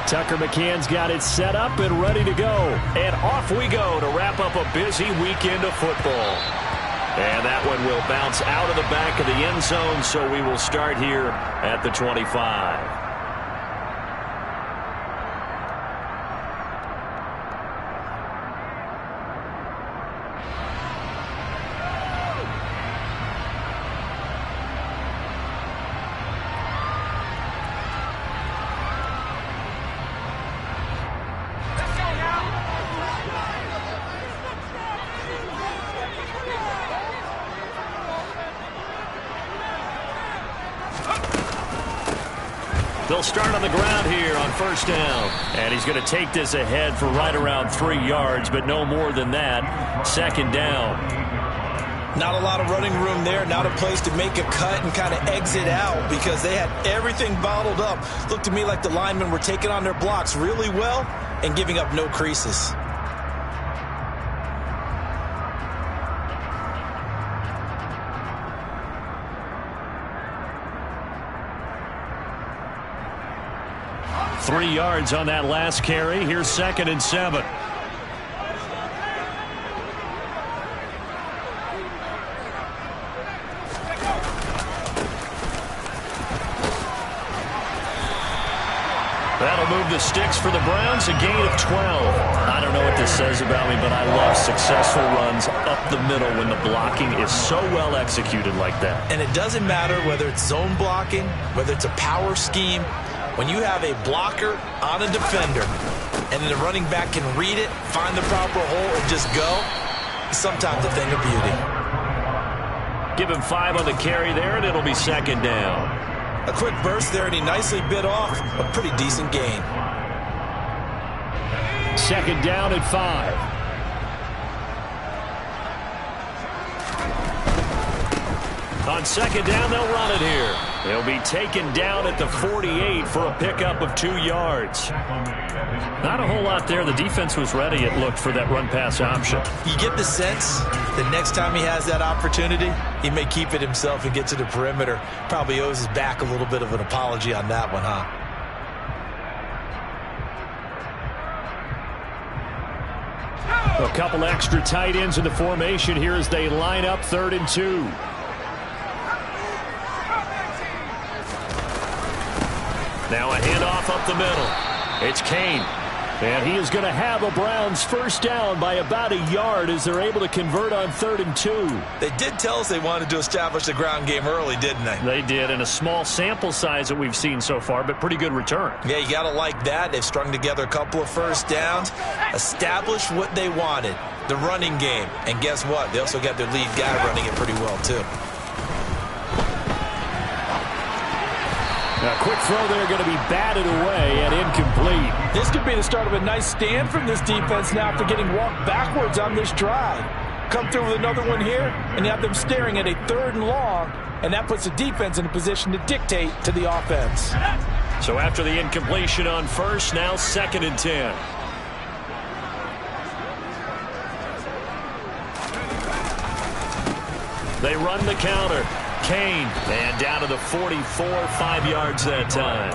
Tucker McCann's got it set up and ready to go. And off we go to wrap up a busy weekend of football. And that one will bounce out of the back of the end zone, so we will start here at the 25. They'll start on the ground here on first down. And he's going to take this ahead for right around 3 yards, but no more than that. Second down. Not a lot of running room there. Not a place to make a cut and kind of exit out because they had everything bottled up. Looked to me like the linemen were taking on their blocks really well and giving up no creases. Three yards on that last carry. Here's 2nd and 7. That'll move the sticks for the Browns, a gain of 12. I don't know what this says about me, but I love successful runs up the middle when the blocking is so well executed like that. And it doesn't matter whether it's zone blocking, whether it's a power scheme. When you have a blocker on a defender and then the running back can read it, find the proper hole, and just go, it's sometimes a thing of beauty. Give him 5 on the carry there, and it'll be 2nd down. A quick burst there, and he nicely bit off a pretty decent gain. 2nd down at 5. On 2nd down, they'll run it here. They'll be taken down at the 48 for a pickup of 2 yards. Not a whole lot there. The defense was ready, it looked, for that run-pass option. You get the sense that next time he has that opportunity, he may keep it himself and get to the perimeter. Probably owes his back a little bit of an apology on that one, huh? A couple extra tight ends in the formation here as they line up 3rd and 2. Now a handoff up the middle. It's Kane. And he is going to have a Browns first down by about a yard as they're able to convert on 3rd and 2. They did tell us they wanted to establish the ground game early, didn't they? They did, in a small sample size that we've seen so far, but pretty good return. Yeah, you got to like that. They've strung together a couple of first downs, established what they wanted, the running game. And guess what? They also got their lead guy running it pretty well, too. A quick throw there, going to be batted away and incomplete. This could be the start of a nice stand from this defense now after getting walked backwards on this drive. Come through with another one here, and you have them staring at a 3rd and long, and that puts the defense in a position to dictate to the offense. So after the incompletion on first, now 2nd and 10. They run the counter. Kane, and down to the 44, 5 yards that time.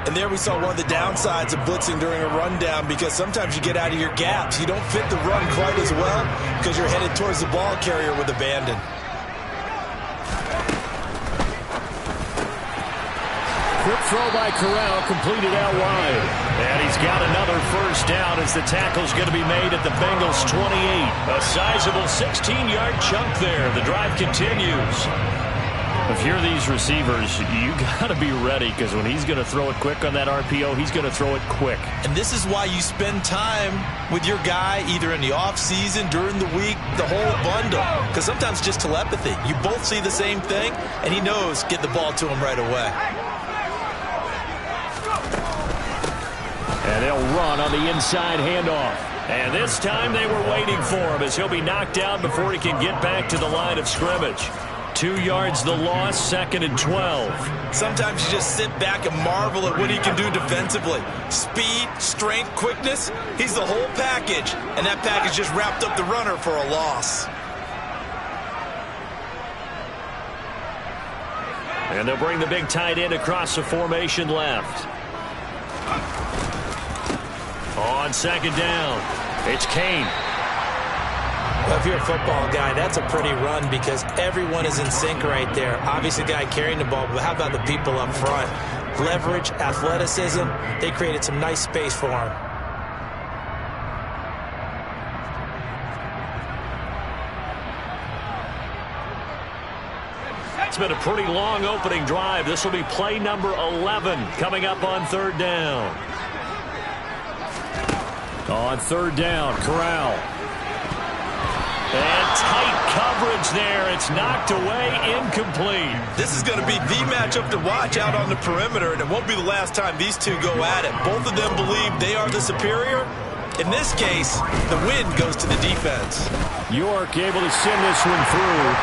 And there we saw one of the downsides of blitzing during a rundown, because sometimes you get out of your gaps. You don't fit the run quite as well because you're headed towards the ball carrier with abandon. Quick throw by Corral, completed out wide. And he's got another first down as the tackle's going to be made at the Bengals 28. A sizable 16-yard chunk there. The drive continues. If you're these receivers, you got to be ready, because when he's going to throw it quick on that RPO, he's going to throw it quick. And this is why you spend time with your guy either in the offseason, during the week, the whole bundle. Because sometimes just telepathy. You both see the same thing, and he knows get the ball to him right away. And they'll run on the inside handoff. And this time they were waiting for him as he'll be knocked down before he can get back to the line of scrimmage. 2 yards the loss, 2nd and 12. Sometimes you just sit back and marvel at what he can do defensively. Speed, strength, quickness, he's the whole package. And that package just wrapped up the runner for a loss. And they'll bring the big tight end across the formation left. On second down, it's Kane. Well, if you're a football guy, that's a pretty run because everyone is in sync right there. Obviously, the guy carrying the ball, but how about the people up front? Leverage, athleticism, they created some nice space for him. It's been a pretty long opening drive. This will be play number 11 coming up on third down. On third down, Corral. And tight coverage there. It's knocked away, incomplete. This is going to be the matchup to watch out on the perimeter, and it won't be the last time these two go at it. Both of them believe they are the superior. In this case, the win goes to the defense. York able to send this one through.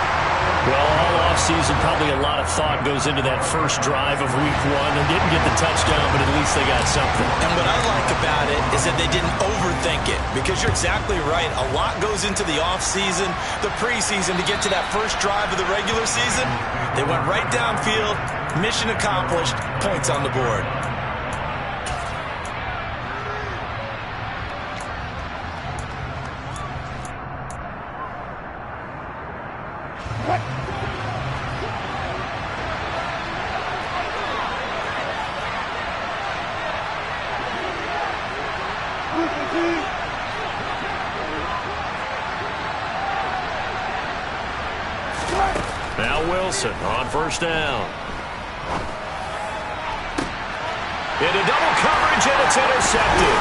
Well, all offseason, probably a lot of thought goes into that first drive of week one. They didn't get the touchdown, but at least they got something. And what I like about it is that they didn't overthink it, because you're exactly right. A lot goes into the offseason, the preseason, to get to that first drive of the regular season. They went right downfield, mission accomplished, points on the board. Now Wilson on first down. Into double coverage, and it's intercepted.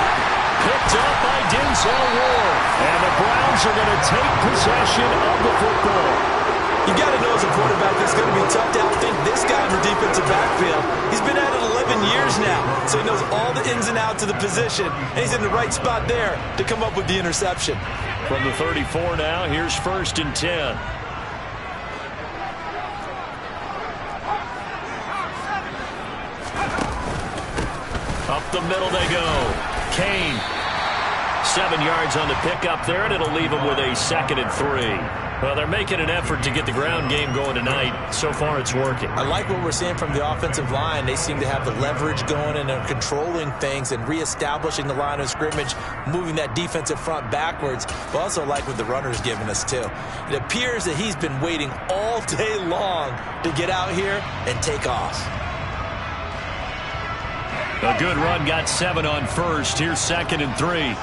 Picked up by Denzel Ward. And the Browns are going to take possession of the football. You got to know as a quarterback it's going to be tough to outthink this guy in the defensive backfield. He's been at it 11 years now, so he knows all the ins and outs of the position, and he's in the right spot there to come up with the interception. From the 34 now, here's first and 10. Up the middle they go. Kane. 7 yards on the pickup there, and it'll leave him with a 2nd and 3. Well, they're making an effort to get the ground game going tonight. So far, it's working. I like what we're seeing from the offensive line. They seem to have the leverage going, and they're controlling things and reestablishing the line of scrimmage, moving that defensive front backwards. But also like what the runner's giving us, too. It appears that he's been waiting all day long to get out here and take off. A good run, got 7 on first. Here's 2nd and 3.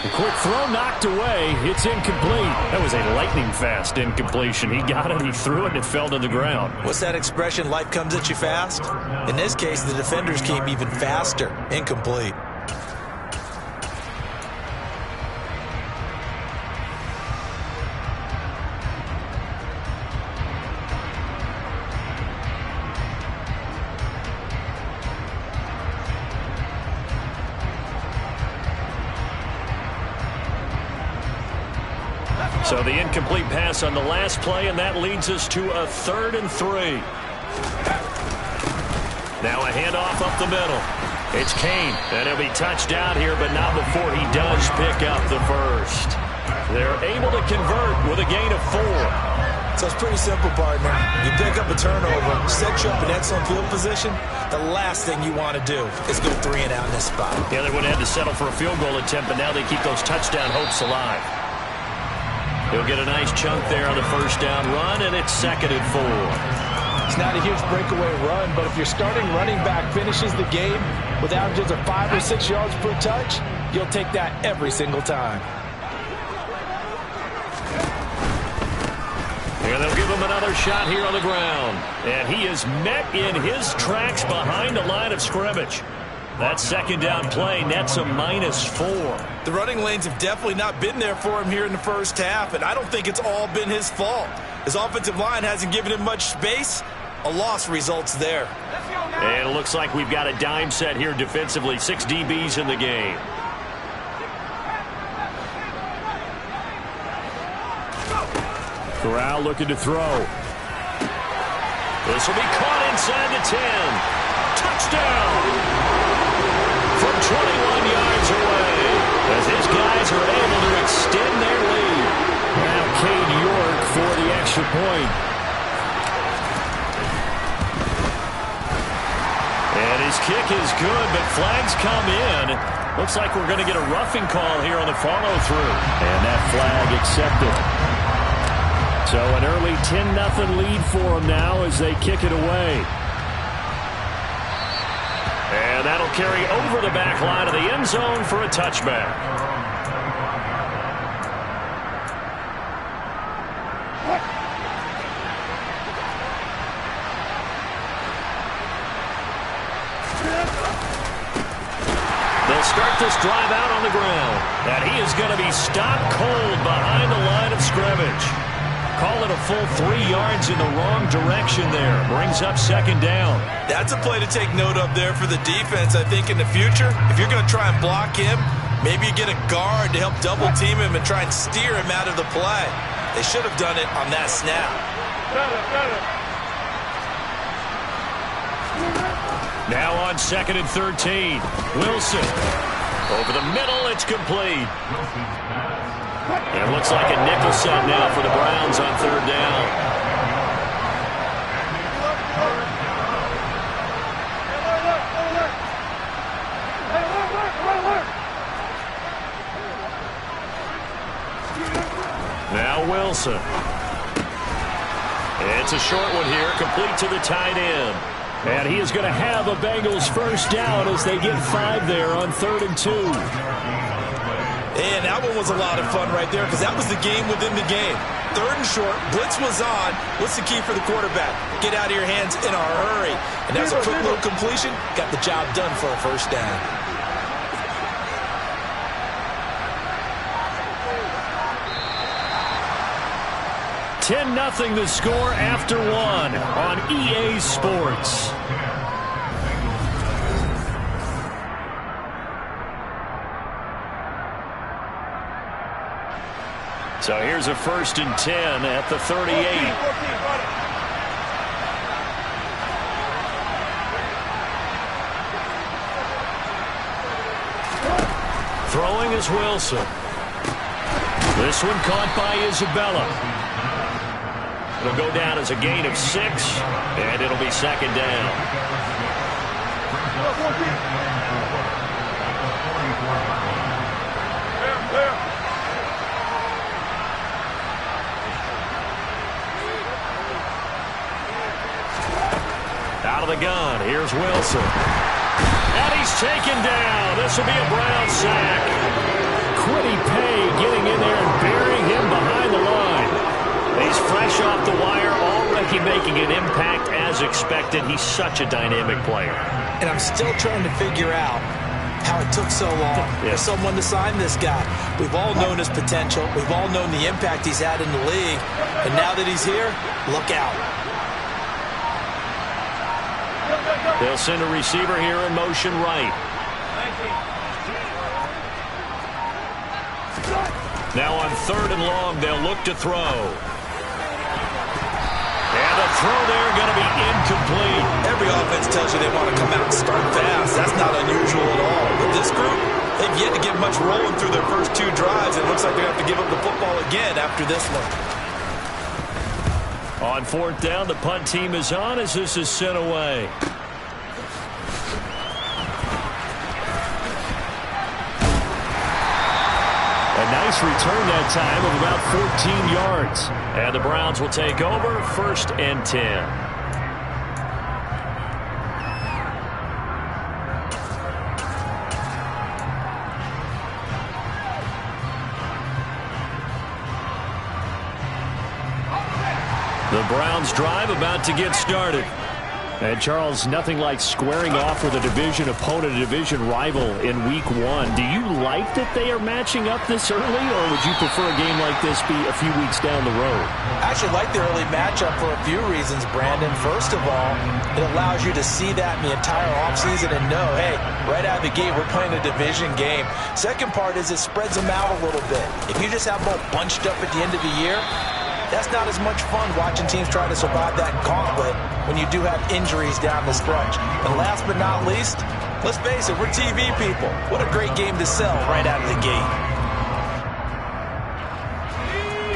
The quick throw knocked away. It's incomplete. That was a lightning-fast incompletion. He got it, he threw it, and it fell to the ground. What's that expression, life comes at you fast? In this case, the defenders came even faster. Incomplete. So the incomplete pass on the last play, and that leads us to a 3rd and 3. Now a handoff up the middle. It's Kane, and he'll be touched out here, but not before he does pick up the first. They're able to convert with a gain of 4. So it's pretty simple, partner. You pick up a turnover, set you up in excellent field position. The last thing you want to do is go 3 and out in this spot. Yeah, they would have had to settle for a field goal attempt, but now they keep those touchdown hopes alive. He'll get a nice chunk there on the first down run, and it's 2nd and 4. It's not a huge breakaway run, but if your starting running back finishes the game with averages of 5 or 6 yards per touch, you'll take that every single time. And they'll give him another shot here on the ground. And he is met in his tracks behind the line of scrimmage. That 2nd down play nets a -4. The running lanes have definitely not been there for him here in the first half, and I don't think it's all been his fault. His offensive line hasn't given him much space. A loss results there. And it looks like we've got a dime set here defensively. 6 DBs in the game. Corral looking to throw. This will be caught inside the 10. Touchdown! From 21 yards away, as his guys are able to extend their lead. Now Cade York for the extra point. And His kick is good, but flags come in. Looks like we're going to get a roughing call here on the follow-through. And that flag accepted. So an early 10-0 lead for them now as they kick it away. And that'll carry over the back line of the end zone for a touchback. They'll start this drive out on the ground. And he is going to be stopped cold behind the line of scrimmage. Call it a full 3 yards in the wrong direction there. Brings up second down. That's a play to take note of there for the defense. I think in the future, if you're going to try and block him, maybe you get a guard to help double team him and try and steer him out of the play. They should have done it on that snap. Now on 2nd and 13. Wilson. Over the middle, it's complete. And it looks like a nickel set now for the Browns on 3rd down. Now Wilson. It's a short one here, complete to the tight end. And he is going to have a Bengals first down as they get 5 there on 3rd and 2. And that one was a lot of fun right there because that was the game within the game. 3rd and short, blitz was on. What's the key for the quarterback? Get out of your hands in a hurry. And that's a quick little completion. Got the job done for a first down. $10-0 the score after 1 on EA Sports. So here's a 1st and 10 at the 38. Throwing is Wilson. This one caught by Isabella. It'll go down as a gain of 6, and it'll be 2nd down. Out of the gun, here's Wilson. And he's taken down. This will be a Brown sack. Quiddy Pay getting in there and burying him behind the line. He's fresh off the wire, already making an impact as expected. He's such a dynamic player. And I'm still trying to figure out how it took so long for someone to sign this guy. We've all known his potential. We've all known the impact he's had in the league. And now that he's here, look out. They'll send a receiver here in motion right. Now on 3rd and long, they'll look to throw. And the throw there going to be incomplete. Every offense tells you they want to come out and start fast. That's not unusual at all. But this group, they've yet to get much rolling through their first 2 drives. It looks like they have to give up the football again after this one. On 4th down, the punt team is on as this is sent away. A nice return that time of about 14 yards. And the Browns will take over 1st and 10. The Browns drive about to get started. And, Charles, nothing like squaring off with a division opponent, a division rival in Week 1. Do you like that they are matching up this early, or would you prefer a game like this be a few weeks down the road? I actually like the early matchup for a few reasons, Brandon. First of all, it allows you to see that in the entire offseason and know, hey, right out of the gate, we're playing a division game. Second part is it spreads them out a little bit. If you just have them all bunched up at the end of the year, that's not as much fun watching teams try to survive that gauntlet when you do have injuries down the stretch. And last but not least, let's face it, we're TV people. What a great game to sell right out of the gate.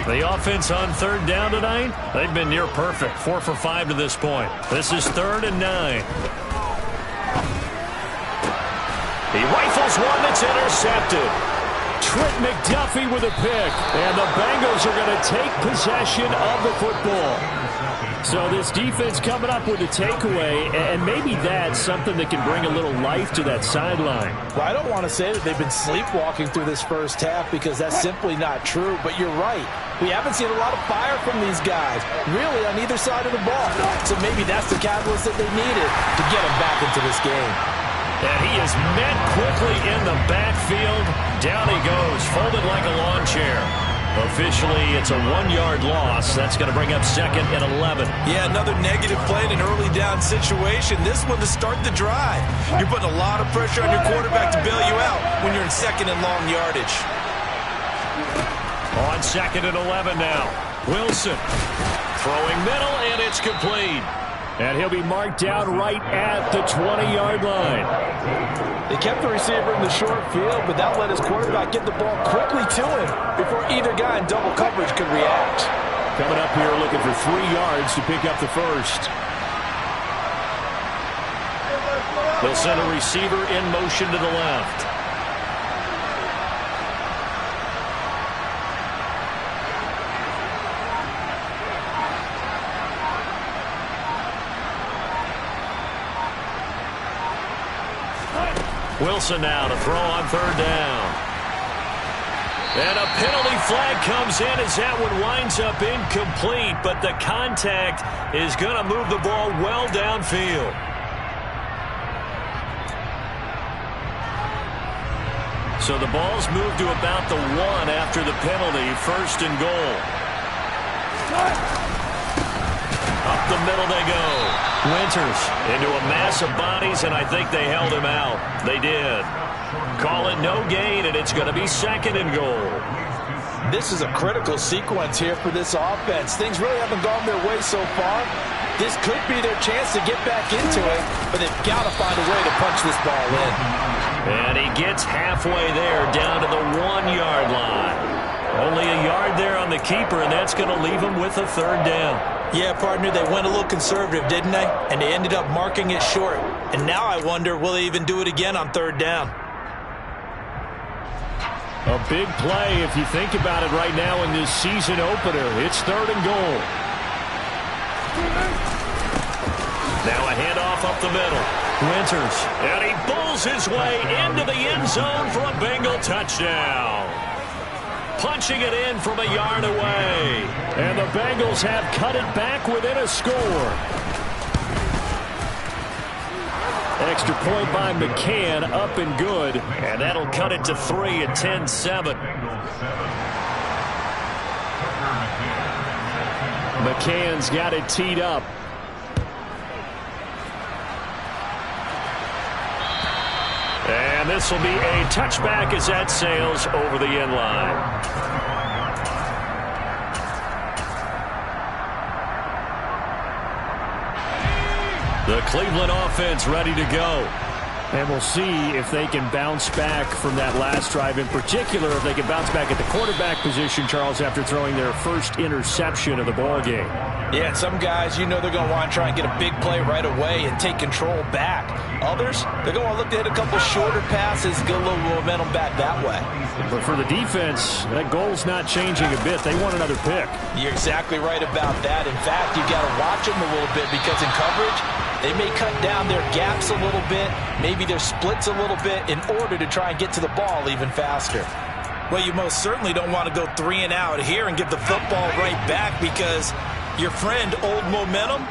The offense on 3rd down tonight, they've been near perfect. 4 for 5 to this point. This is 3rd and 9. He rifles one that's intercepted. Trent McDuffie with a pick. And the Bengals are going to take possession of the football. So this defense coming up with a takeaway, and maybe that's something that can bring a little life to that sideline. Well, I don't want to say that they've been sleepwalking through this first half because that's simply not true, but you're right. We haven't seen a lot of fire from these guys, really, on either side of the ball. So maybe that's the catalyst that they needed to get them back into this game. And he is met quickly in the backfield. Down he goes, folded like a lawn chair. Officially, it's a 1-yard loss. That's going to bring up 2nd and 11. Yeah, another negative play in an early down situation. This one to start the drive. You're putting a lot of pressure on your quarterback to bail you out when you're in 2nd and long yardage. On 2nd and 11 now. Wilson throwing middle, and it's complete. And he'll be marked down right at the 20-yard line. They kept the receiver in the short field, but that let his quarterback get the ball quickly to him before either guy in double coverage could react. Coming up here looking for 3 yards to pick up the first. They'll send a receiver in motion to the left. Wilson now to throw on 3rd down. And a penalty flag comes in as that one winds up incomplete, but the contact is going to move the ball well downfield. So the ball's moved to about the 1 after the penalty, 1st and goal. Up the middle they go. Winters into a mass of bodies, and I think they held him out. They did. Call it no gain, and it's going to be 2nd and goal. This is a critical sequence here for this offense. Things really haven't gone their way so far. This could be their chance to get back into it, but they've got to find a way to punch this ball in. And he gets halfway there, down to the 1-yard line. Only a yard there on the keeper, and that's going to leave him with a 3rd down. Yeah, partner, they went a little conservative, didn't they? And they ended up marking it short. And now I wonder, will they even do it again on 3rd down? A big play if you think about it right now in this season opener. It's 3rd and goal. Now a handoff up the middle. Winters, and he bulls his way into the end zone for a Bengal touchdown. Punching it in from a yard away. And the Bengals have cut it back within a score. Extra point by McCann, up and good. And that'll cut it to 3 at 10-7. McCann's got it teed up. And this will be a touchback as that sails over the end line. The Cleveland offense ready to go. And we'll see if they can bounce back from that last drive. In particular, if they can bounce back at the quarterback position, Charles, after throwing their first interception of the ball game. Yeah, and some guys, you know they're going to want to try and get a big play right away and take control back. Others, they're going to want to look to hit a couple shorter passes, get a little momentum back that way. But for the defense, that goal's not changing a bit. They want another pick. You're exactly right about that. In fact, you've got to watch them a little bit because in coverage, they may cut down their gaps a little bit, maybe their splits a little bit in order to try and get to the ball even faster. Well, you most certainly don't want to go 3 and out here and give the football right back because your friend, Old Momentum,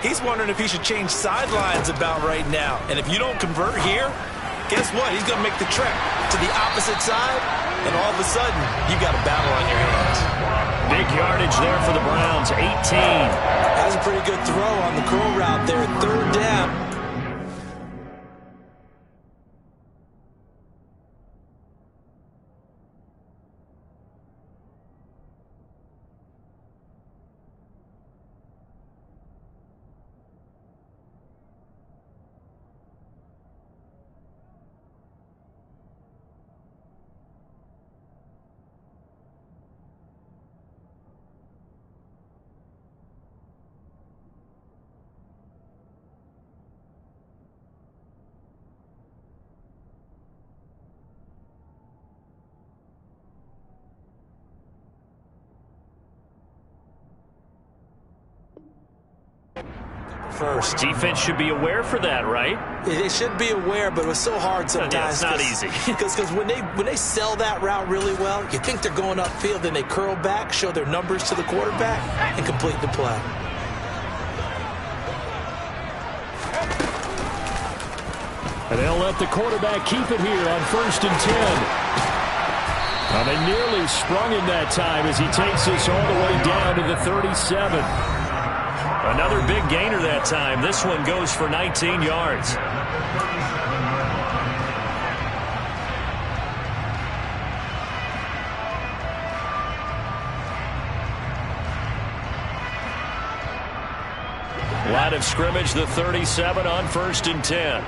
he's wondering if he should change sidelines about right now. And if you don't convert here, guess what? He's going to make the trek to the opposite side, and all of a sudden, you got a battle on your hands. Big yardage there for the Browns, 18. That's a pretty good throw on the curl route there, 3rd down. first. Defense should be aware for that, right? They should be aware, but it was so hard sometimes. Yeah, it's not easy. Because when they sell that route really well, you think they're going upfield, then they curl back, show their numbers to the quarterback, and complete the play. And they'll let the quarterback keep it here on 1st and 10. They nearly sprung him that time as he takes this all the way down to the 37. Another big gainer that time. This one goes for 19 yards. Line of scrimmage, the 37 on 1st and 10.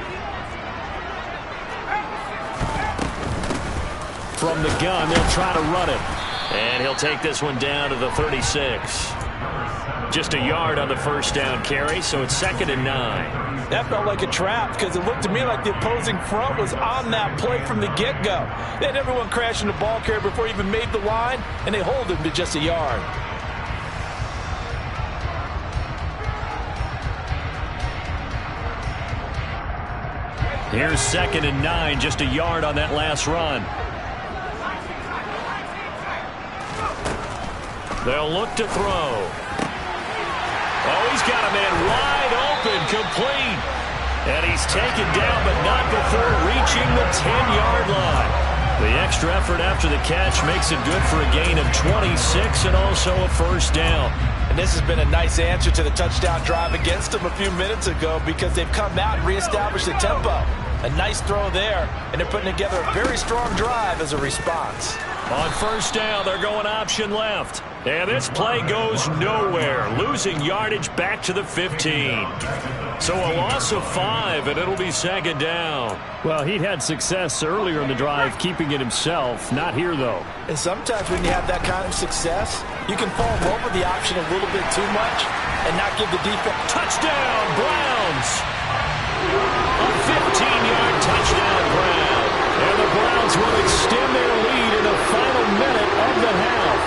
From the gun, they'll try to run it. And he'll take this one down to the 36. Just a yard on the first down carry, so it's 2nd and 9. That felt like a trap because it looked to me like the opposing front was on that play from the get-go. They had everyone crashing the ball carrier before he even made the line, and they hold him to just a yard. Here's 2nd and 9, just a yard on that last run. They'll look to throw. Oh, he's got a man wide open, complete. And he's taken down, but not before reaching the 10-yard line. The extra effort after the catch makes it good for a gain of 26 and also a first down. And this has been a nice answer to the touchdown drive against them a few minutes ago because they've come out and reestablished the tempo. A nice throw there, and they're putting together a very strong drive as a response. On first down, they're going option left. And this play goes nowhere, losing yardage back to the 15. So a loss of 5, and it'll be 2nd down. Well, he'd had success earlier in the drive, keeping it himself. Not here, though. And sometimes when you have that kind of success, you can fall in love with the option a little bit too much and not give the defense. Touchdown, Browns! A 15-yard touchdown grab. And the Browns will extend their lead in the final minute of the half.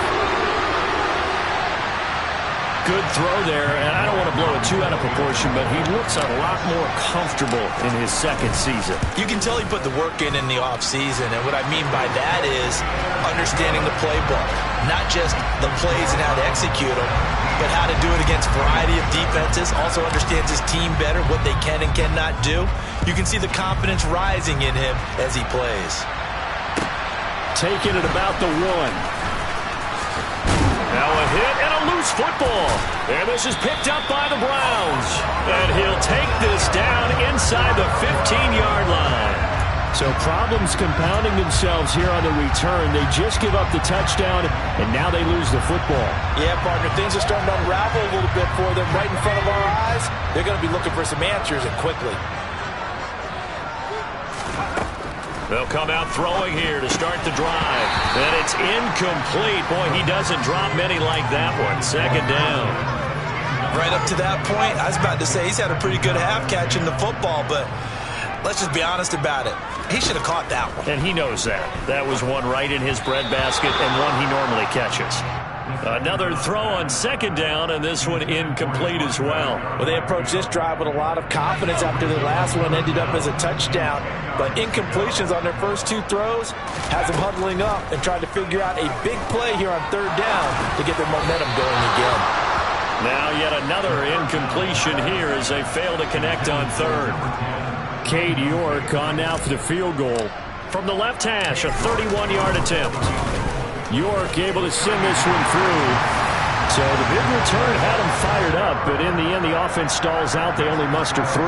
Good throw there, and I don't want to blow it too out of proportion, but he looks a lot more comfortable in his 2nd season. You can tell he put the work in the offseason, and what I mean by that is understanding the playbook. Not just the plays and how to execute them, but how to do it against a variety of defenses. Also understands his team better, what they can and cannot do. You can see the confidence rising in him as he plays. Taking it about the 1. Now a hit and a loose football. And this is picked up by the Browns. And he'll take this down inside the 15-yard line. So problems compounding themselves here on the return. They just give up the touchdown, and now they lose the football. Yeah, partner, things are starting to unravel a little bit for them right in front of our eyes. They're going to be looking for some answers, and quickly. They'll come out throwing here to start the drive. And it's incomplete. Boy, he doesn't drop many like that one. 2nd down. Right up to that point, I was about to say he's had a pretty good half catching the football, but let's just be honest about it. He should have caught that one. And he knows that. That was one right in his breadbasket and one he normally catches. Another throw on 2nd down, and this one incomplete as well. Well, they approached this drive with a lot of confidence after the last one ended up as a touchdown. But incompletions on their first 2 throws has them huddling up and trying to figure out a big play here on 3rd down to get their momentum going again. Now yet another incompletion here as they fail to connect on 3rd. Cade York on now for the field goal. From the left hash, a 31-yard attempt. York able to send this one through. So the big return had him fired up, but in the end, the offense stalls out. They only muster 3.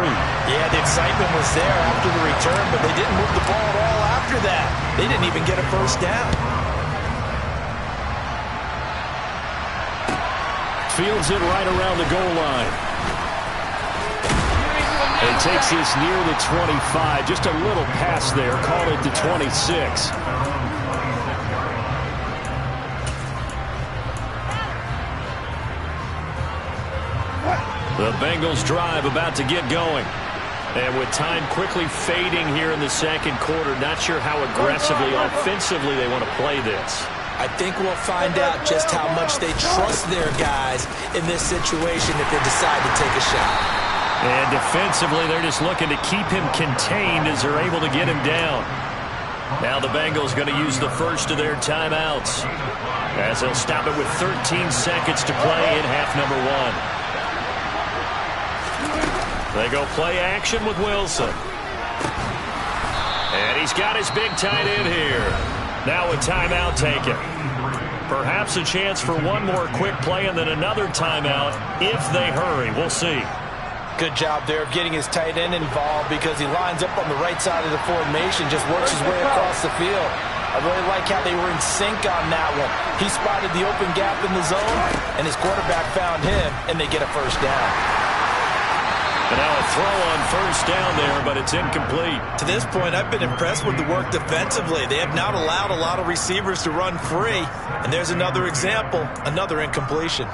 Yeah, the excitement was there after the return, but they didn't move the ball at all after that. They didn't even get a first down. Fields it right around the goal line. And takes this near the 25. Just a little pass there. Called it the 26. The Bengals drive about to get going. And with time quickly fading here in the 2nd quarter, not sure how aggressively, offensively they want to play this. I think we'll find out just how much they trust their guys in this situation if they decide to take a shot. And defensively, they're just looking to keep him contained as they're able to get him down. Now the Bengals going to use the first of their timeouts, as they'll stop it with 13 seconds to play in half number 1. They go play action with Wilson. And he's got his big tight end here. Now a timeout taken. Perhaps a chance for one more quick play and then another timeout if they hurry. We'll see. Good job there of getting his tight end involved, because he lines up on the right side of the formation, just works his way across the field. I really like how they were in sync on that one. He spotted the open gap in the zone, and his quarterback found him, and they get a first down. And now a throw on first down there, but it's incomplete. To this point, I've been impressed with the work defensively. They have not allowed a lot of receivers to run free. And there's another example, another incompletion.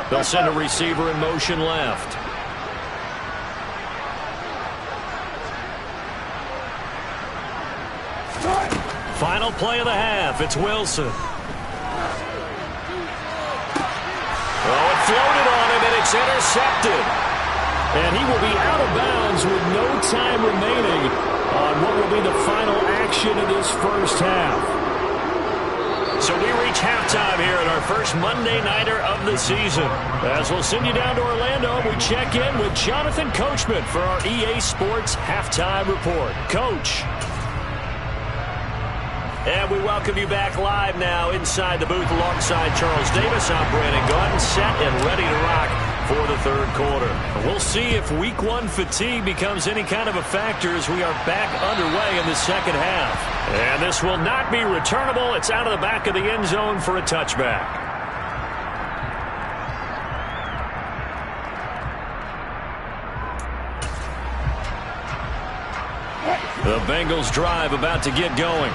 They'll send a receiver in motion left. Final play of the half. It's Wilson. Oh, it floated on him, and it's intercepted. And he will be out of bounds with no time remaining on what will be the final action of this first half. So we reach halftime here at our first Monday Nighter of the season. As we'll send you down to Orlando, we check in with Jonathan Coachman for our EA Sports Halftime Report. Coach. And we welcome you back live now inside the booth alongside Charles Davis. I'm Brandon Gordon, set and ready to rock for the third quarter. We'll see if week one fatigue becomes any kind of a factor as we are back underway in the second half. And this will not be returnable. It's out of the back of the end zone for a touchback. The Bengals drive about to get going.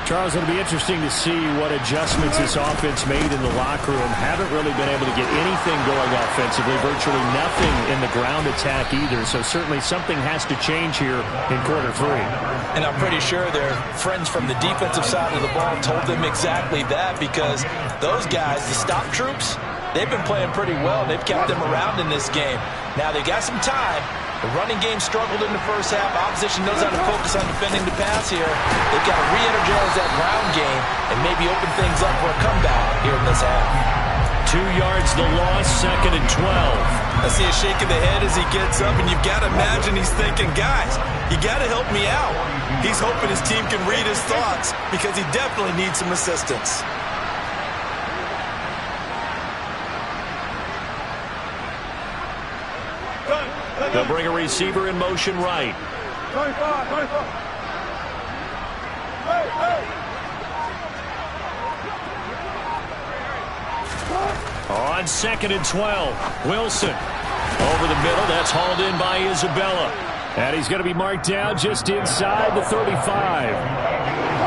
Charles, it'll be interesting to see what adjustments this offense made in the locker room. Haven't really been able to get anything going offensively, virtually nothing in the ground attack either. So certainly something has to change here in quarter three. And I'm pretty sure their friends from the defensive side of the ball told them exactly that, because those guys, the stop troops, they've been playing pretty well. They've kept them around in this game. Now they got some time. The running game struggled in the first half. Opposition knows how to focus on defending the pass here. They've got to re-energize that ground game and maybe open things up for a comeback here in this half. 2 yards the loss, 2nd and 12. I see a shake of the head as he gets up, and you've got to imagine he's thinking, guys, you got to help me out. He's hoping his team can read his thoughts, because he definitely needs some assistance. They'll bring a receiver in motion right. 25. On 2nd and 12, Wilson over the middle. That's hauled in by Isabella. And he's going to be marked down just inside the 35.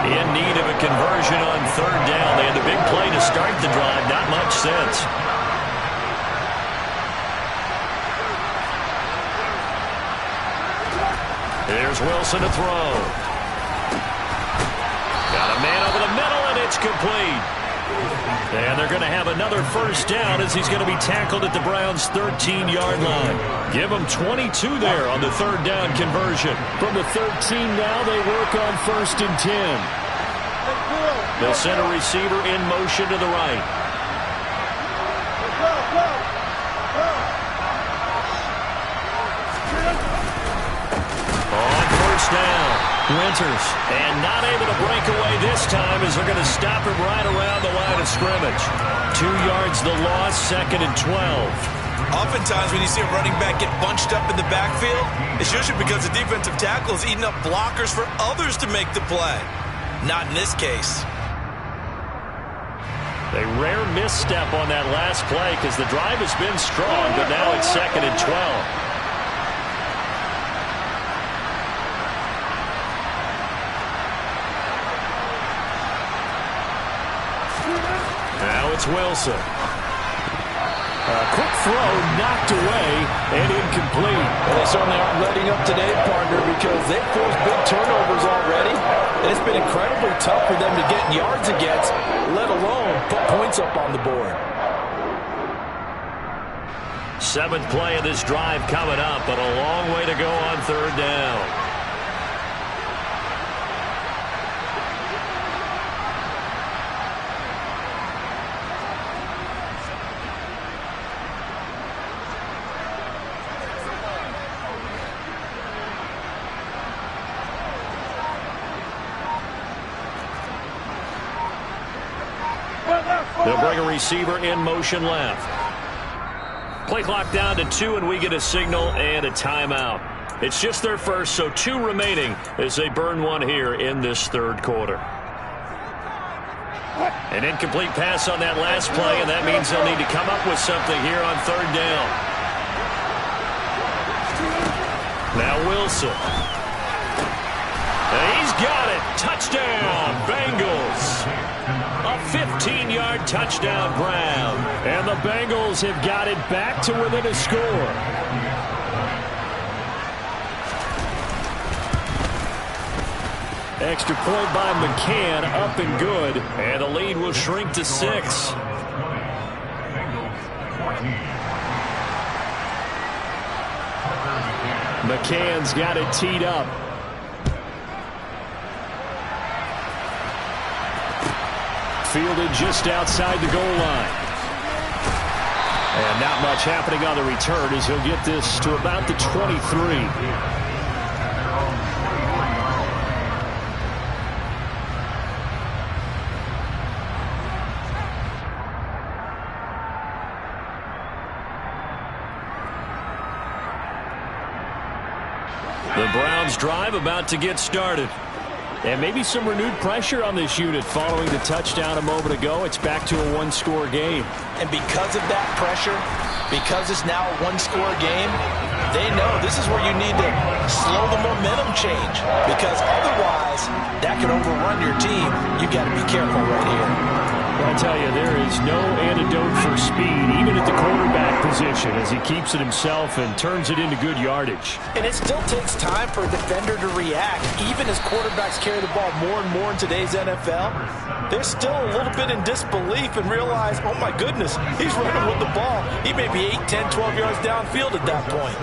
In need of a conversion on 3rd down. They had the big play to start the drive. Not much sense. Here's Wilson to throw. Got a man over the middle, and it's complete. And they're going to have another first down as he's going to be tackled at the Browns' 13-yard line. Give them 22 there on the 3rd down conversion. From the 13 now, they work on 1st and 10. They'll send a receiver in motion to the right. On 1st down, Winters, and not able to break away this time as they're going to stop him right around the line of scrimmage. 2 yards the loss, 2nd and 12. Oftentimes when you see a running back get bunched up in the backfield, it's usually because the defensive tackle is eating up blockers for others to make the play. Not in this case. A rare misstep on that last play because the drive has been strong, but now it's 2nd and 12. Now it's Wilson. Quick throw knocked away and incomplete. Well, they certainly aren't letting up today, partner, because they've forced big turnovers already. And it's been incredibly tough for them to get yards against, let alone put points up on the board. 7th play of this drive coming up, but a long way to go on 3rd down. They'll bring a receiver in motion left. Play clock down to 2, and we get a signal and a timeout. It's just their first, so 2 remaining as they burn one here in this 3rd quarter. An incomplete pass on that last play, and that means they'll need to come up with something here on 3rd down. Now Wilson. And he's got it. Touchdown, Bengals. A 15-yard touchdown grab. And the Bengals have got it back to within a score. Extra point by McCann, up and good. And the lead will shrink to 6. McCann's got it teed up. Fielded just outside the goal line. And not much happening on the return as he'll get this to about the 23. The Browns drive about to get started. And maybe some renewed pressure on this unit following the touchdown a moment ago. It's back to a one-score game. And because of that pressure, because it's now a one-score game, they know this is where you need to slow the momentum change. Because otherwise, that can overrun your team. You've got to be careful right here. I tell you, there is no antidote for speed, even at the quarterback position, as he keeps it himself and turns it into good yardage. And it still takes time for a defender to react. Even as quarterbacks carry the ball more and more in today's NFL, they're still a little bit in disbelief and realize, oh my goodness, he's running with the ball. He may be 8, 10, 12 yards downfield at that point.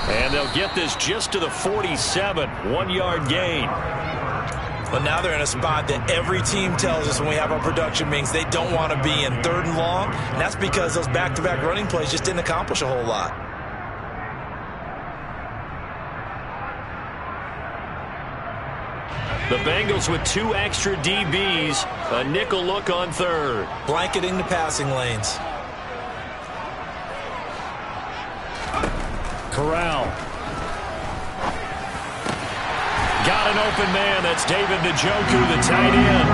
And they'll get this just to the 47, 1-yard gain. But now they're in a spot that every team tells us when we have our production meetings they don't want to be in 3rd and long. And that's because those back-to-back running plays just didn't accomplish a whole lot. The Bengals with 2 extra DBs, a nickel look on 3rd. Blanketing the passing lanes. Corral. Got an open man. That's David Njoku, the tight end.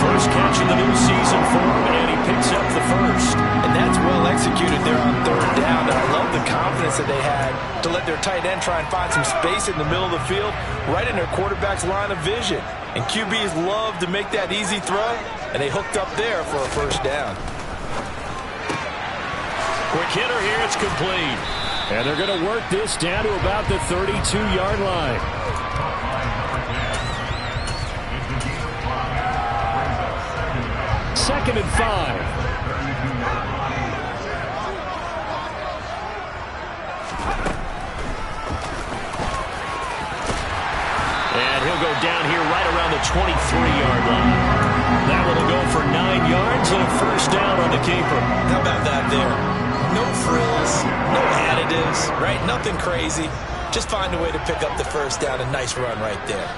First catch of the new season for him, and he picks up the first. And that's well executed there on 3rd down. And I love the confidence that they had to let their tight end try and find some space in the middle of the field, right in their quarterback's line of vision. And QBs love to make that easy throw, and they hooked up there for a first down. Quick hitter here. It's complete. And they're going to work this down to about the 32-yard line. Second and 5. And he'll go down here right around the 23-yard line. That one will go for 9 yards and a first down on the keeper. How about that there? No frills, no additives, right? Nothing crazy. Just find a way to pick up the first down. A nice run right there.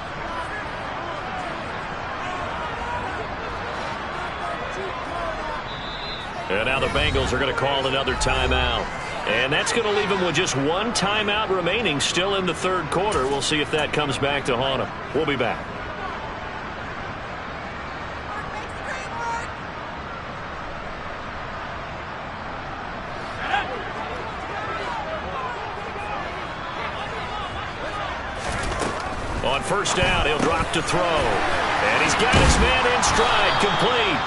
And now the Bengals are going to call another timeout. And that's going to leave them with just 1 timeout remaining still in the 3rd quarter. We'll see if that comes back to haunt them. We'll be back. On first down, he'll drop to throw. And he's got his man in stride, complete.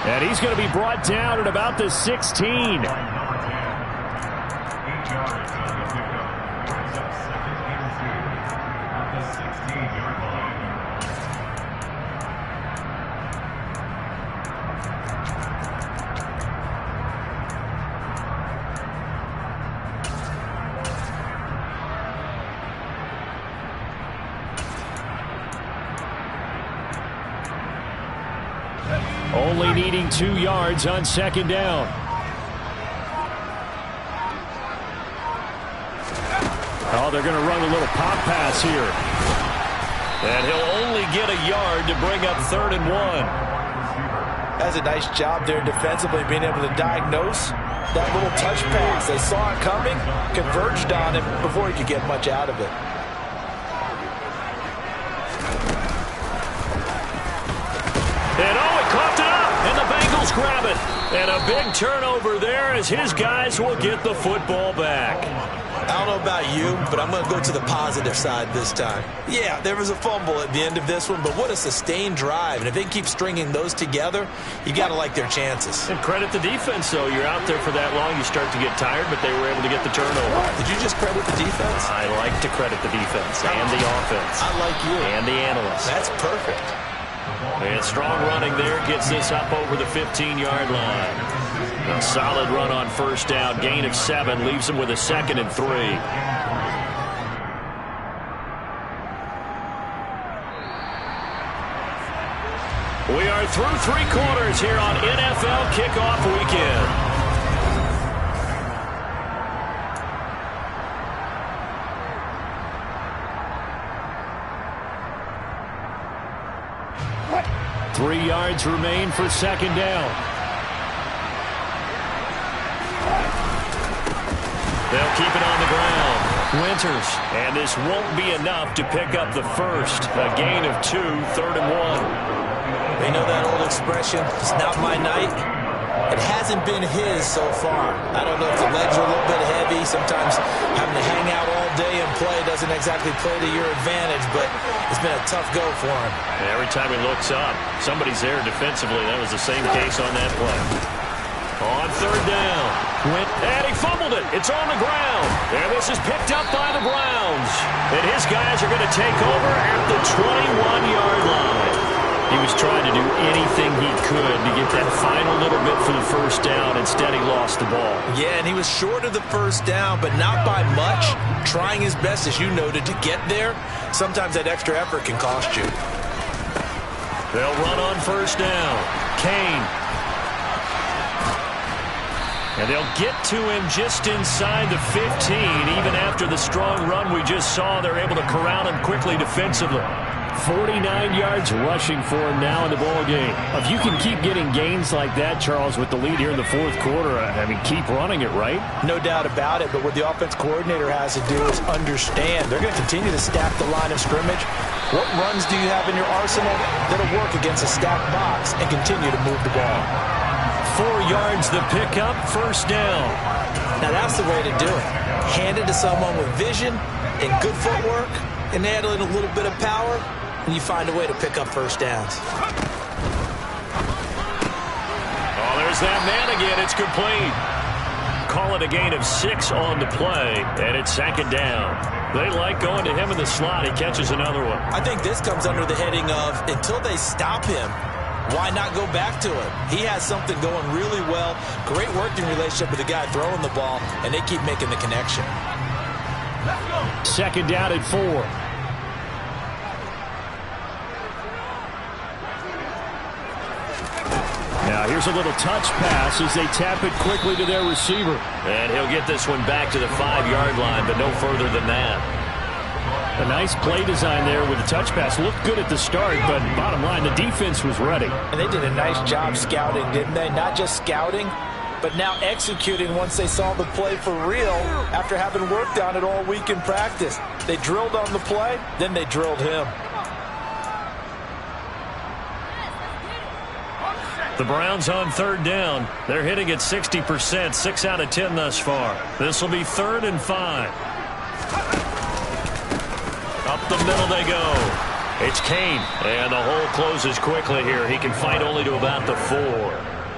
And he's going to be brought down at about the 16. Only needing 2 yards on second down. Oh, they're going to run a little pop pass here. And he'll only get a yard to bring up 3rd and 1. That's a nice job there defensively, being able to diagnose that little touch pass. They saw it coming, converged on him before he could get much out of it. And oh, he coughed it up, and the Bengals grab it. And a big turnover there as his guys will get the football back. I don't know about you, but I'm going to go to the positive side this time. Yeah, there was a fumble at the end of this one, but what a sustained drive. And if they keep stringing those together, you got to like their chances. And credit the defense, though. You're out there for that long, you start to get tired, but they were able to get the turnover. Did you just credit the defense? I like to credit the defense and the offense. I like you. And the analysts. That's perfect. And strong running there gets this up over the 15-yard line. A solid run on first down. Gain of 7 leaves him with a 2nd and 3. We are through 3 quarters here on NFL Kickoff Weekend. Three yards remain for second down. They'll keep it on the ground. Winters. And this won't be enough to pick up the first. A gain of 2, 3rd and 1. They know that old expression, it's not my night. It hasn't been his so far. I don't know if the legs are a little bit heavy. Sometimes having to hang out all day and play doesn't exactly play to your advantage, but it's been a tough go for him. Every time he looks up, somebody's there defensively. That was the same case on that play. On 3rd down. And he fumbled it. It's on the ground. And this is picked up by the Browns. And his guys are going to take over at the 21-yard line. He was trying to do anything he could to get that final little bit for the first down. Instead, he lost the ball. Yeah, and he was short of the first down, but not by much. Trying his best, as you noted, to get there. Sometimes that extra effort can cost you. They'll run on first down. Kane. And they'll get to him just inside the 15. Even after the strong run we just saw, they're able to corral him quickly defensively. 49 yards rushing for him now in the ball game. If you can keep getting gains like that, Charles, with the lead here in the 4th quarter, I mean, keep running it, right? No doubt about it, but what the offense coordinator has to do is understand. They're going to continue to stack the line of scrimmage. What runs do you have in your arsenal that'll work against a stacked box and continue to move the ball? 4 yards the pickup, first down. Now that's the way to do it. Hand it to someone with vision and good footwork, and add in a little bit of power, and you find a way to pick up first downs. Oh, there's that man again. It's complete. Call it a gain of 6 on the play, and it's 2nd down. They like going to him in the slot. He catches another one. I think this comes under the heading of, until they stop him, why not go back to him? He has something going really well. Great working relationship with the guy throwing the ball, and they keep making the connection. 2nd down at 4. Now here's a little touch pass as they tap it quickly to their receiver. And he'll get this one back to the 5-yard line, but no further than that. A nice play design there with the touch pass. Looked good at the start, but bottom line, the defense was ready. And they did a nice job scouting, didn't they? Not just scouting, but now executing once they saw the play for real after having worked on it all week in practice. They drilled on the play, then they drilled him. The Browns on 3rd down. They're hitting at 60%, 6 out of 10 thus far. This will be 3rd and 5. Up the middle they go. It's Kane, and the hole closes quickly here. He can fight only to about the 4.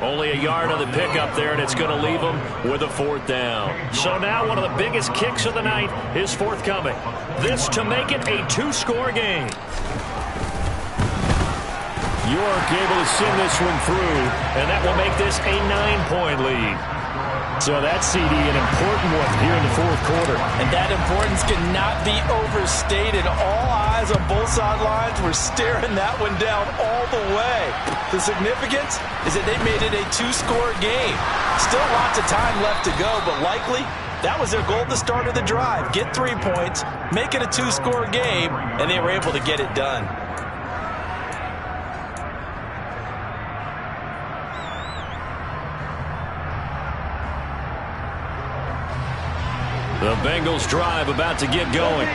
Only a yard on the pickup there, and it's going to leave him with a 4th down. So now one of the biggest kicks of the night is forthcoming. This to make it a 2-score game. York able to send this one through, and that will make this a 9-point lead. So that CD, an important one here in the 4th quarter. And that importance cannot be overstated. All eyes on both sidelines were staring that one down all the way. The significance is that they made it a 2-score game. Still lots of time left to go, but likely that was their goal at the start of the drive. Get 3 points, make it a 2-score game, and they were able to get it done. The Bengals drive about to get going.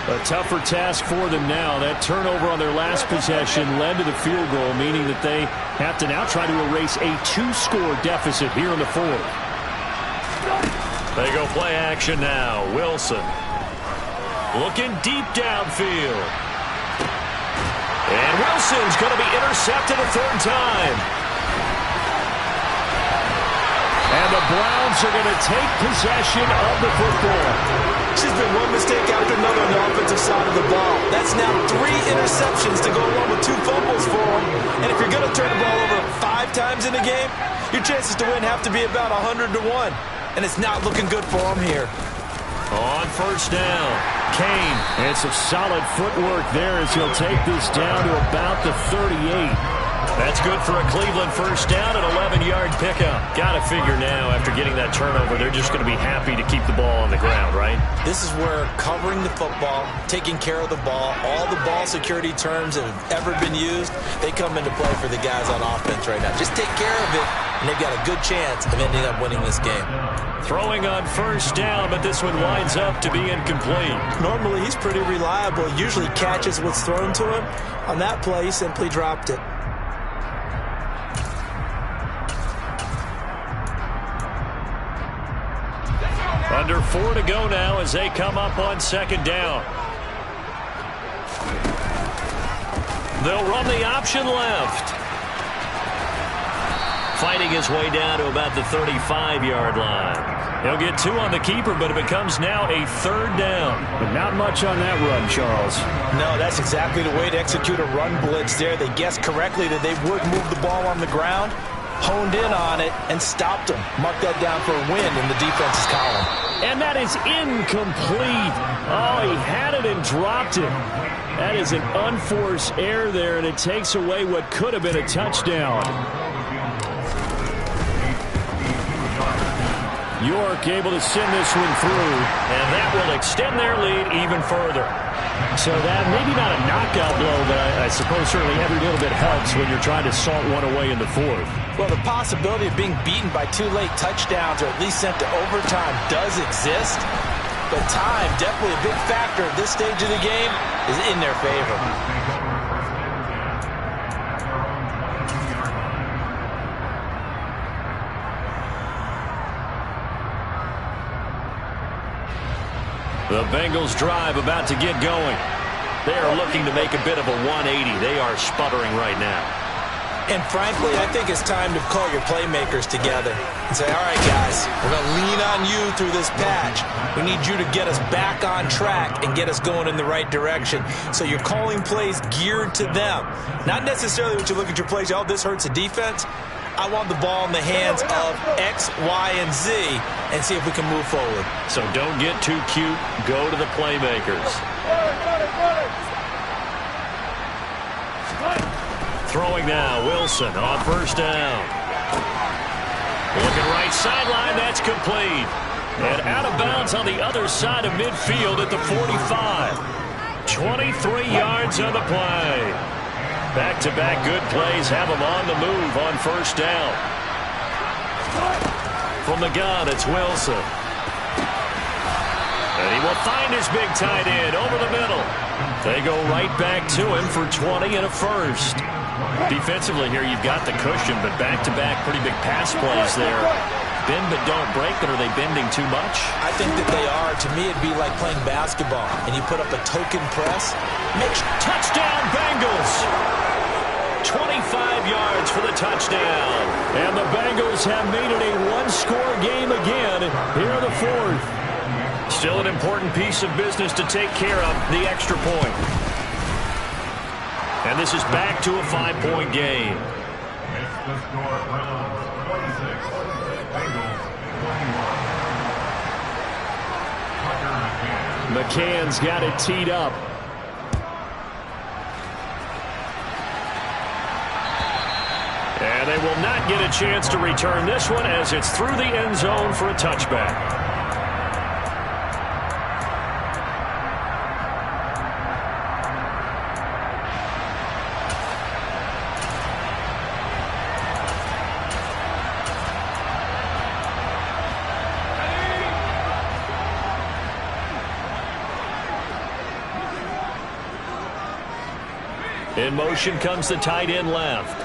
A tougher task for them now. That turnover on their last possession led to the field goal, meaning that they have to now try to erase a 2-score deficit here in the 4th. They go play action now. Wilson looking deep downfield. And Wilson's going to be intercepted a 3rd time. And the Browns are going to take possession of the football. It's just been one mistake after another on the offensive side of the ball. That's now 3 interceptions to go along with 2 fumbles for them. And if you're going to turn the ball over 5 times in a game, your chances to win have to be about 100 to 1. And it's not looking good for them here. On 1st down, Kane. And some solid footwork there as he'll take this down to about the 38. That's good for a Cleveland 1st down, an 11-yard pickup. Got to figure now, after getting that turnover, they're just going to be happy to keep the ball on the ground, right? This is where covering the football, taking care of the ball, all the ball security terms that have ever been used, they come into play for the guys on offense right now. Just take care of it, and they've got a good chance of ending up winning this game. Throwing on 1st down, but this one winds up to be incomplete. Normally, he's pretty reliable. Usually catches what's thrown to him. On that play, he simply dropped it. Under 4 to go now as they come up on 2nd down. They'll run the option left. Fighting his way down to about the 35-yard line. He'll get 2 on the keeper, but it becomes now a 3rd down. But not much on that run, Charles. No, that's exactly the way to execute a run blitz there. They guessed correctly that they would move the ball on the ground, honed in on it, and stopped him. Mark that down for a win in the defense's column. And that is incomplete. Oh, he had it and dropped it. That is an unforced error there, and it takes away what could have been a touchdown. York able to send this one through, and that will extend their lead even further. So that maybe not a knockout blow, but I suppose certainly every little bit helps when you're trying to salt one away in the 4th. Well, the possibility of being beaten by 2 late touchdowns or at least sent to overtime does exist. But time, definitely a big factor at this stage of the game, is in their favor. The Bengals drive about to get going. They are looking to make a bit of a 180. They are sputtering right now. And frankly, I think it's time to call your playmakers together and say, all right, guys, we're going to lean on you through this patch. We need you to get us back on track and get us going in the right direction. So you're calling plays geared to them. Not necessarily when you look at your plays, oh, this hurts the defense. I want the ball in the hands of X, Y, and Z and see if we can move forward. So don't get too cute. Go to the playmakers. Throwing now, Wilson on 1st down. Looking right sideline, that's complete. And out of bounds on the other side of midfield at the 45. 23 yards on the play. Back-to-back good plays have him on the move on 1st down. From the gun, it's Wilson. And he will find his big tight end over the middle. They go right back to him for 20 and a 1st. Defensively here, you've got the cushion, but back-to-back pretty big pass plays there. bend but don't break, but are they bending too much? I think that they are. To me, it'd be like playing basketball, and you put up a token press. Touchdown, Bengals! 25 yards for the touchdown. And the Bengals have made it a one-score game again here in the fourth. Still an important piece of business to take care of, the extra point. And this is back to a 5-point game. Makes the score Browns 26, Bengals 21. McCann's got it teed up. And they will not get a chance to return this one as it's through the end zone for a touchback. In motion comes the tight end left.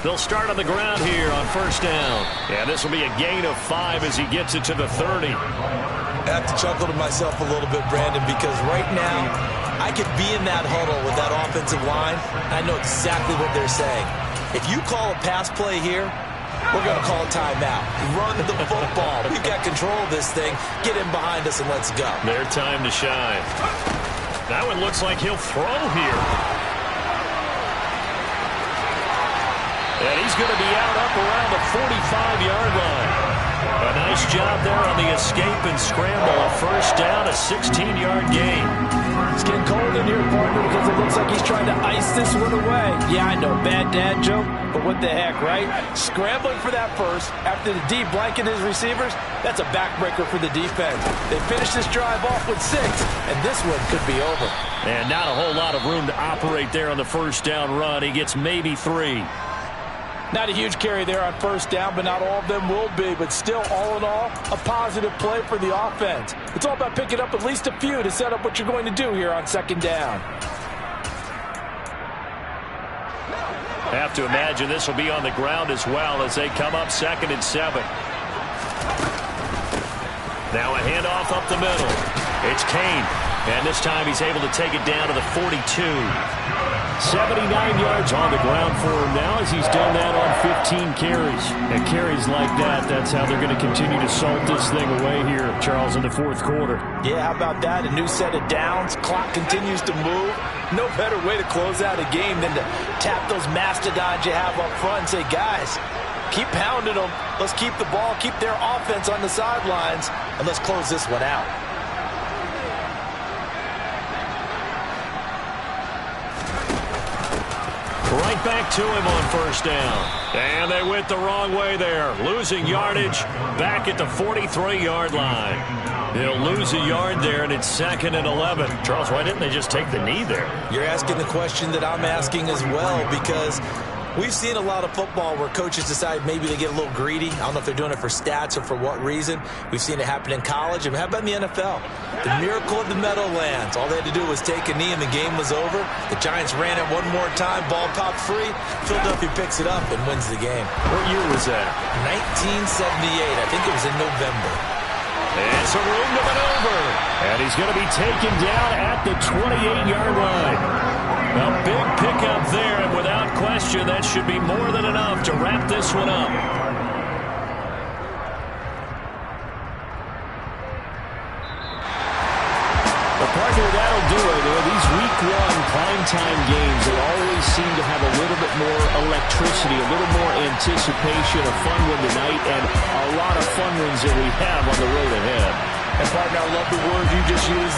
They'll start on the ground here on first down. Yeah, this will be a gain of 5 as he gets it to the 30. I have to chuckle to myself a little bit, Brandon, because right now I could be in that huddle with that offensive line, and I know exactly what they're saying. If you call a pass play here, we're going to call a timeout. Run the football. We've got control of this thing. Get in behind us and let's go. Their time to shine. That one looks like he'll throw here. And he's going to be up around the 45-yard line. A nice job there on the escape and scramble. A first down, a 16-yard gain. It's getting cold in here, partner, because it looks like he's trying to ice this one away. Yeah, I know, bad dad joke, but what the heck, right? Scrambling for that first after the D blanket his receivers, that's a backbreaker for the defense. They finish this drive off with 6, and this one could be over. And not a whole lot of room to operate there on the first down run. He gets maybe 3. Not a huge carry there on first down, but not all of them will be. But still, all in all, a positive play for the offense. It's all about picking up at least a few to set up what you're going to do here on second down. Have to imagine this will be on the ground as well as they come up 2nd and 7. Now a handoff up the middle. It's Kane. And this time he's able to take it down to the 42. 79 yards on the ground for him now as he's done that on 15 carries. And carries like that, that's how they're going to continue to salt this thing away here, Charles, in the fourth quarter. Yeah, how about that? A new set of downs. Clock continues to move. No better way to close out a game than to tap those mastodons you have up front and say, guys, keep pounding them. Let's keep the ball, keep their offense on the sidelines, and let's close this one out. Right back to him on first down. And they went the wrong way there. Losing yardage back at the 43-yard line. They'll lose a yard there, and it's 2nd and 11. Charles, why didn't they just take the knee there? You're asking the question that I'm asking as well, because we've seen a lot of football where coaches decide maybe they get a little greedy. I don't know if they're doing it for stats or for what reason. We've seen it happen in college. And how about in the NFL? The miracle of the Meadowlands. All they had to do was take a knee and the game was over. The Giants ran it one more time. Ball popped free. Philadelphia picks it up and wins the game. What year was that? 1978. I think it was in November. And some room to maneuver. And he's going to be taken down at the 28-yard line. A big pickup there, and without question, that should be more than enough to wrap this one up. But partner, that'll do it. These week 1 primetime games, they always seem to have a little bit more electricity, a little more anticipation, a fun one tonight, and a lot of fun ones that we have on the road ahead. And partner, I love the word you just used